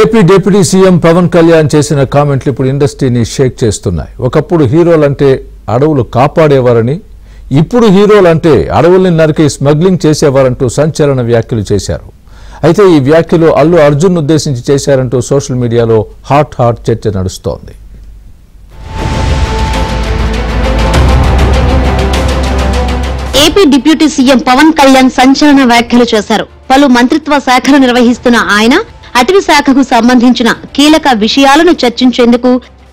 AP deputy CM Pawan Kalyan చేసిన కామెంట్లు ఇప్పుడు ఇండస్ట్రీని షేక్ చేస్తున్నాయి. ఒకప్పుడు హీరోలంటే అడవులు కాపాడేవారని, ఇప్పుడు హీరోలంటే అడవుల్ని నరికి స్మగ్లింగ్ చేసేవారంటూ సంచలన వ్యాఖ్యలు చేశారు. అయితే ఈ వ్యాఖ్యలు అల్లు అర్జున్ ఉద్దేశించి చేశారంటూ సోషల్ మీడియాలో హాట్ చర్చ నడుస్తోంది. AP deputy CM Pawan Kalyan సంచలన వ్యాఖ్యలు చేశారు. పలు మంత్రిత్వ శాఖలు నిర్వహిస్తున్న ఆయన అటవీ శాఖకు సంబంధించిన కీలక విషయాలను చర్చించేందుకు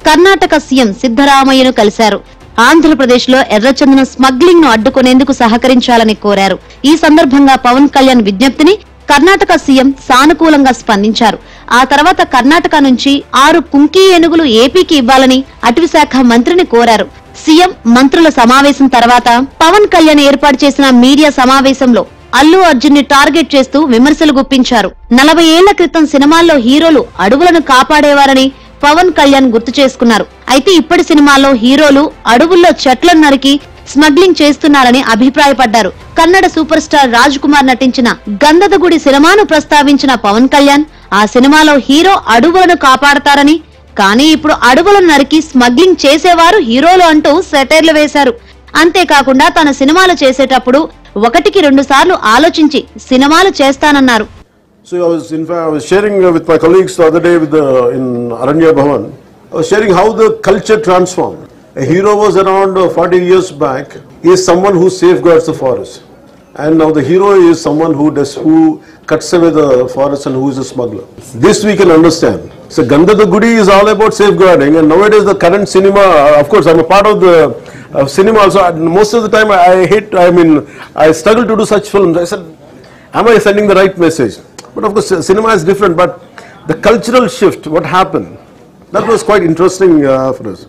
కర్ణాటక సీఎం సిద్దరామయ్యను కలిశారు. ఆంధ్రప్రదేశ్ లో ఎర్రచందనం స్మగ్లింగ్ ను అడ్డుకునేందుకు సహకరించాలని కోరారు. ఈ సందర్భంగా పవన్ కళ్యాణ్ విజ్ఞప్తిని కర్ణాటక సీఎం సానుకూలంగా స్పందించారు. ఆ తర్వాత కర్ణాటక నుంచి 6 కుంకీ ఏనుగులు ఏపీకి ఇవ్వాలని అటవీ శాఖ మంత్రిని కోరారు. సీఎం మంత్రుల సమావేశం తర్వాత పవన్ కళ్యాణ్ ఏర్పాటు చేసిన మీడియా సమావేశంలో అల్లు అర్జున్ ని టార్గెట్ చేస్తూ విమర్శలు గుప్పించారు. 40 ఏళ్ల క్రితం సినిమాల్లో హీరోలు అడవులను కాపాడేవారని పవన్ కళ్యాణ్ గుర్తు చేసుకున్నారు. అయితే ఇప్పటి సినిమాల్లో హీరోలు అడవుల్లో చెట్లను నరికి స్మగ్లింగ్ చేస్తున్నారని అభిప్రాయపడ్డారు. కన్నడ సూపర్ స్టార్ రాజ్ కుమార్ నటించిన గంధదగుడి సినిమాను ప్రస్తావించిన పవన్ కళ్యాణ్ ఆ సినిమాలో హీరో అడవులను కాపాడతారని, కానీ ఇప్పుడు అడవులను నరికి స్మగ్లింగ్ చేసేవారు హీరోలు అంటూ సెటైర్లు వేశారు. అంతేకాకుండా తన సినిమాలు చేసేటప్పుడు 1-2 సార్లు ఆలోచించి సినిమాలు చేస్తానన్నారు. So I was sharing with my colleagues the other day in Aranya Bhavan. I was sharing how the culture transformed. A hero was around 40 years back. He is someone who safeguards the forest, and now the hero is someone who cuts away the forest and who is a smuggler. This we can understand. So Gandhadagudi is all about safeguarding, and nowadays the current cinema. Of course, I'm a part of the cinema also. Most of the time, I struggle to do such films. I said, am I sending the right message? But of course, cinema is different. But the cultural shift, what happened, that was quite interesting for us.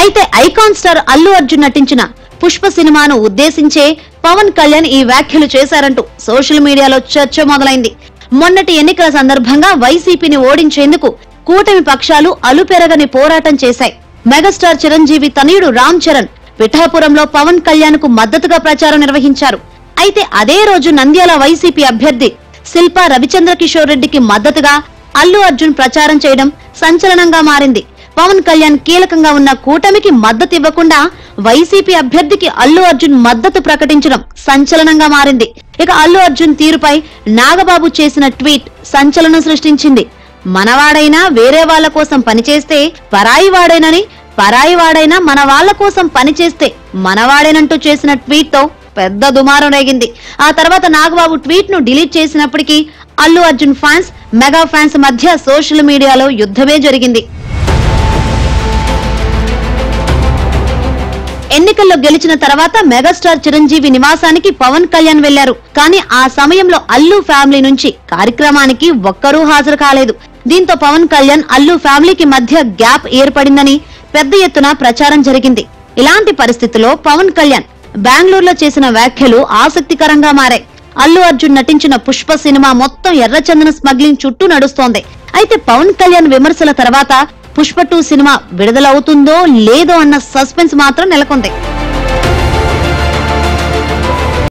అయితే icon star Allu Arjun నటించిన పుష్ప సినిమాను ఉద్దేశించే పవన్ కళ్యాణ్ ఈ వ్యాఖ్యలు చేశారంటూ social మీడియాలో చర్చ మొదలైంది. మొన్నటి ఎన్నికల సందర్భంగా వైసీపీని ఓడించేందుకు కూటమి పక్షాలు అలుపెరగని పోరాటం చేశాయి. మెగాస్టార్ చిరంజీవి తనయుడు రామ్ చరణ్ పిఠాపురంలో పవన్ కళ్యాణ్ కు మద్దతుగా ప్రచారం నిర్వహించారు. అయితే అదే రోజు నంద్యాల వైసీపీ అభ్యర్థి శిల్పా రవిచంద్ర కిషోర్ రెడ్డికి మద్దతుగా అల్లు అర్జున్ ప్రచారం చేయడం సంచలనంగా మారింది. పవన్ కళ్యాణ్ కీలకంగా ఉన్న కూటమికి మద్దతు ఇవ్వకుండా వైసీపీ అభ్యర్థికి అల్లు అర్జున్ మద్దతు ప్రకటించడం సంచలనంగా మారింది. ఇక అల్లు అర్జున్ తీరుపై నాగబాబు చేసిన ట్వీట్ సంచలనం సృష్టించింది. మనవాడైనా వేరే వాళ్ల కోసం పనిచేస్తే పరాయివాడేనని, పరాయివాడైనా మన వాళ్ల కోసం పనిచేస్తే మనవాడేనంటూ చేసిన ట్వీట్ తో పెద్ద దుమారం రేగింది. ఆ తర్వాత నాగబాబు ట్వీట్ ను డిలీట్ చేసినప్పటికీ Allu Arjun fans, mega fans మధ్య సోషల్ మీడియాలో యుద్ధమే జరిగింది. ఎన్నికల్లో గెలిచిన తర్వాత మెగాస్టార్ చిరంజీవి నివాసానికి పవన్ కళ్యాణ్ వెళ్లారు. కానీ ఆ సమయంలో అల్లు ఫ్యామిలీ నుంచి కార్యక్రమానికి ఒక్కరూ హాజరు కాలేదు. దీంతో పవన్ కళ్యాణ్ అల్లు ఫ్యామిలీకి మధ్య గ్యాప్ ఏర్పడిందని పెద్ద ఎత్తున ప్రచారం జరిగింది. ఇలాంటి పరిస్థితుల్లో పవన్ కళ్యాణ్ బెంగళూరులో చేసిన వ్యాఖ్యలు ఆసక్తికరంగా మారాయి. అల్లు అర్జున్ నటించిన పుష్ప సినిమా మొత్తం ఎర్రచందన స్మగ్లింగ్ చుట్టూ నడుస్తోంది. అయితే పవన్ కళ్యాణ్ విమర్శల తర్వాత పుష్ప 2 సినిమా విడుదలవుతుందో లేదో అన్న సస్పెన్స్ మాత్రం నెలకొంది.